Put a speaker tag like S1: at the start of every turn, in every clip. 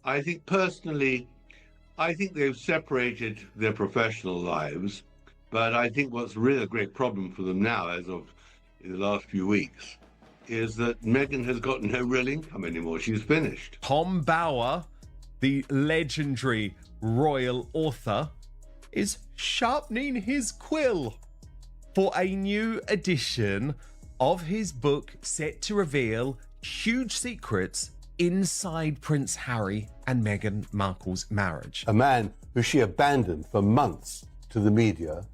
S1: I think personally, I think they've separated their professional lives, but I think what's really a great problem for them now, as of in the last few weeks, is that Meghan has got no real income anymore. She's finished.
S2: Tom Bower, the legendary royal author, is sharpening his quill for a new edition of his book set to reveal huge secrets inside Prince Harry and Meghan Markle's marriage.
S3: A man who she abandoned for months to the media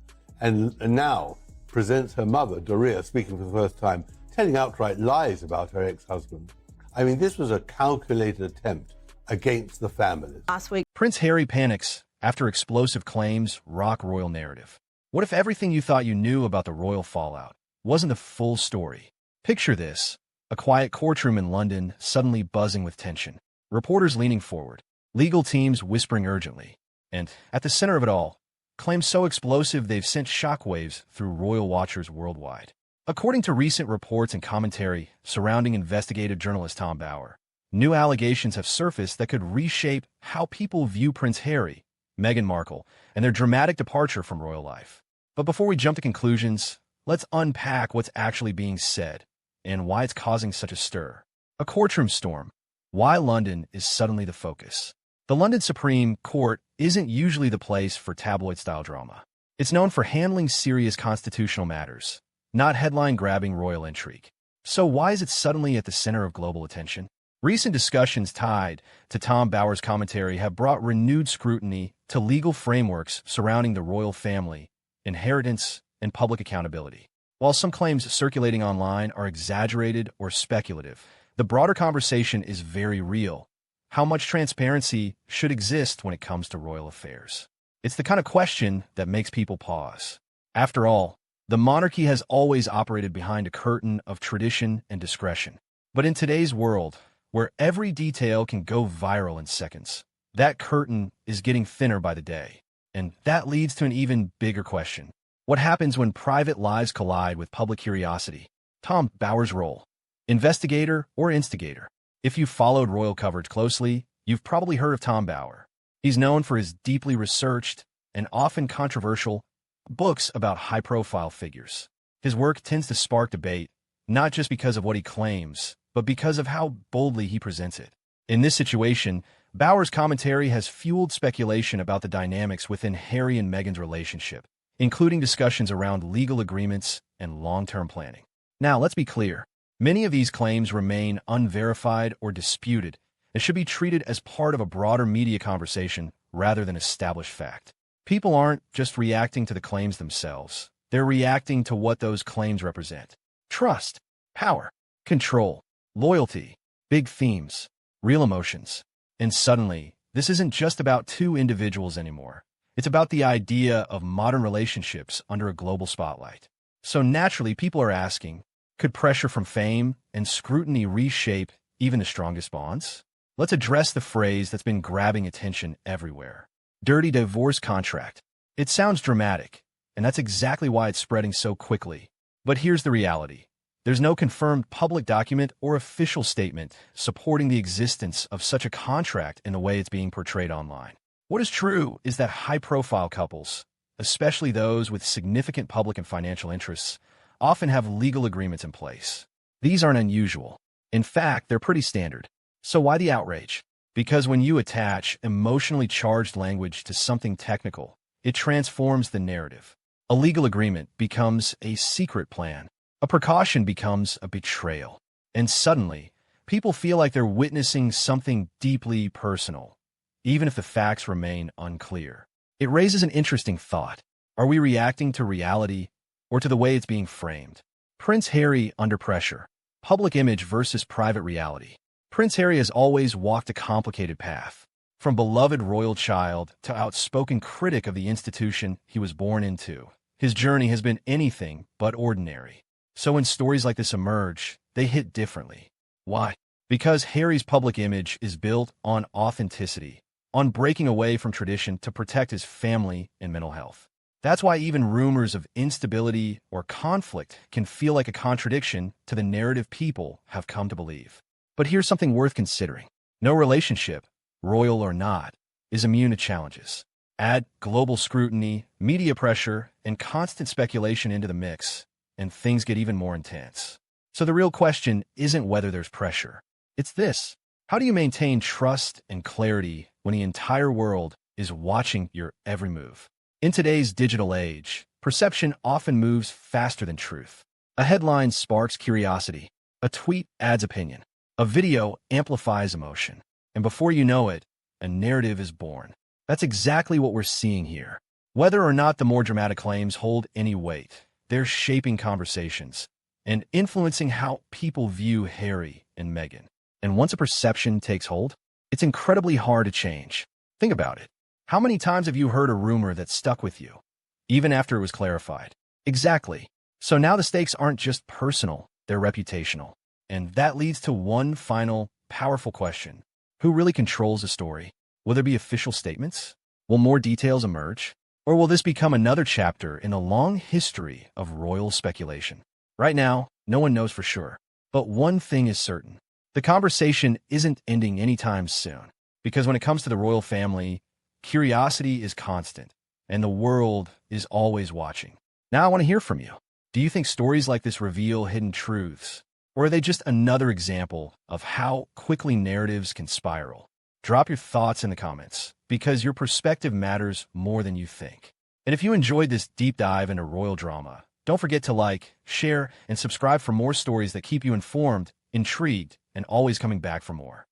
S3: and now presents her mother, Doria, speaking for the first time, telling outright lies about her ex-husband. I mean, this was a calculated attempt against the families.
S4: Last week,
S5: Prince Harry panics after explosive claims rock royal narrative. What if everything you thought you knew about the royal fallout wasn't the full story? Picture this: a quiet courtroom in London suddenly buzzing with tension, reporters leaning forward, legal teams whispering urgently, and at the center of it all, claims so explosive they've sent shockwaves through royal watchers worldwide. According to recent reports and commentary surrounding investigative journalist Tom Bower, new allegations have surfaced that could reshape how people view Prince Harry, Meghan Markle, and their dramatic departure from royal life. But before we jump to conclusions, let's unpack what's actually being said and why it's causing such a stir. A courtroom storm. Why London is suddenly the focus. The London Supreme Court isn't usually the place for tabloid-style drama. It's known for handling serious constitutional matters, not headline-grabbing royal intrigue. So why is it suddenly at the center of global attention? Recent discussions tied to Tom Bower's commentary have brought renewed scrutiny to legal frameworks surrounding the royal family, inheritance, and public accountability. While some claims circulating online are exaggerated or speculative, the broader conversation is very real. How much transparency should exist when it comes to royal affairs? It's the kind of question that makes people pause. After all, the monarchy has always operated behind a curtain of tradition and discretion. But in today's world, where every detail can go viral in seconds, that curtain is getting thinner by the day. And that leads to an even bigger question. What happens when private lives collide with public curiosity? Tom Bower's role: investigator or instigator? If you've followed royal coverage closely, you've probably heard of Tom Bower. He's known for his deeply researched and often controversial books about high-profile figures. His work tends to spark debate, not just because of what he claims, but because of how boldly he presents it. In this situation, Bower's commentary has fueled speculation about the dynamics within Harry and Meghan's relationship, including discussions around legal agreements and long-term planning. Now, let's be clear. Many of these claims remain unverified or disputed and should be treated as part of a broader media conversation rather than established fact. People aren't just reacting to the claims themselves. They're reacting to what those claims represent. Trust, power, control, loyalty, big themes, real emotions. And suddenly, this isn't just about two individuals anymore. It's about the idea of modern relationships under a global spotlight. So naturally, people are asking, could pressure from fame and scrutiny reshape even the strongest bonds? Let's address the phrase that's been grabbing attention everywhere: dirty divorce contract. It sounds dramatic, and that's exactly why it's spreading so quickly. But here's the reality. There's no confirmed public document or official statement supporting the existence of such a contract in the way it's being portrayed online. What is true is that high-profile couples, especially those with significant public and financial interests, often have legal agreements in place. These aren't unusual. In fact, they're pretty standard. So why the outrage? Because when you attach emotionally charged language to something technical, it transforms the narrative. A legal agreement becomes a secret plan. A precaution becomes a betrayal. And suddenly, people feel like they're witnessing something deeply personal, even if the facts remain unclear. It raises an interesting thought. Are we reacting to reality or to the way it's being framed? Prince Harry under pressure. Public image versus private reality. Prince Harry has always walked a complicated path, from beloved royal child to outspoken critic of the institution he was born into. His journey has been anything but ordinary. So when stories like this emerge, they hit differently. Why? Because Harry's public image is built on authenticity, on breaking away from tradition to protect his family and mental health. That's why even rumors of instability or conflict can feel like a contradiction to the narrative people have come to believe. But here's something worth considering. No relationship, royal or not, is immune to challenges. Add global scrutiny, media pressure, and constant speculation into the mix, and things get even more intense. So the real question isn't whether there's pressure. It's this: how do you maintain trust and clarity when the entire world is watching your every move? In today's digital age, perception often moves faster than truth. A headline sparks curiosity, a tweet adds opinion, a video amplifies emotion, and before you know it, a narrative is born. That's exactly what we're seeing here. Whether or not the more dramatic claims hold any weight, they're shaping conversations and influencing how people view Harry and Meghan. And once a perception takes hold, it's incredibly hard to change. Think about it. How many times have you heard a rumor that stuck with you, even after it was clarified? Exactly. So now the stakes aren't just personal, they're reputational. And that leads to one final, powerful question. Who really controls the story? Will there be official statements? Will more details emerge? Or will this become another chapter in a long history of royal speculation? Right now, no one knows for sure. But one thing is certain. The conversation isn't ending anytime soon. Because when it comes to the royal family, curiosity is constant, and the world is always watching. Now I want to hear from you. Do you think stories like this reveal hidden truths? Or are they just another example of how quickly narratives can spiral? Drop your thoughts in the comments, because your perspective matters more than you think. And if you enjoyed this deep dive into royal drama, don't forget to like, share, and subscribe for more stories that keep you informed, intrigued, and always coming back for more.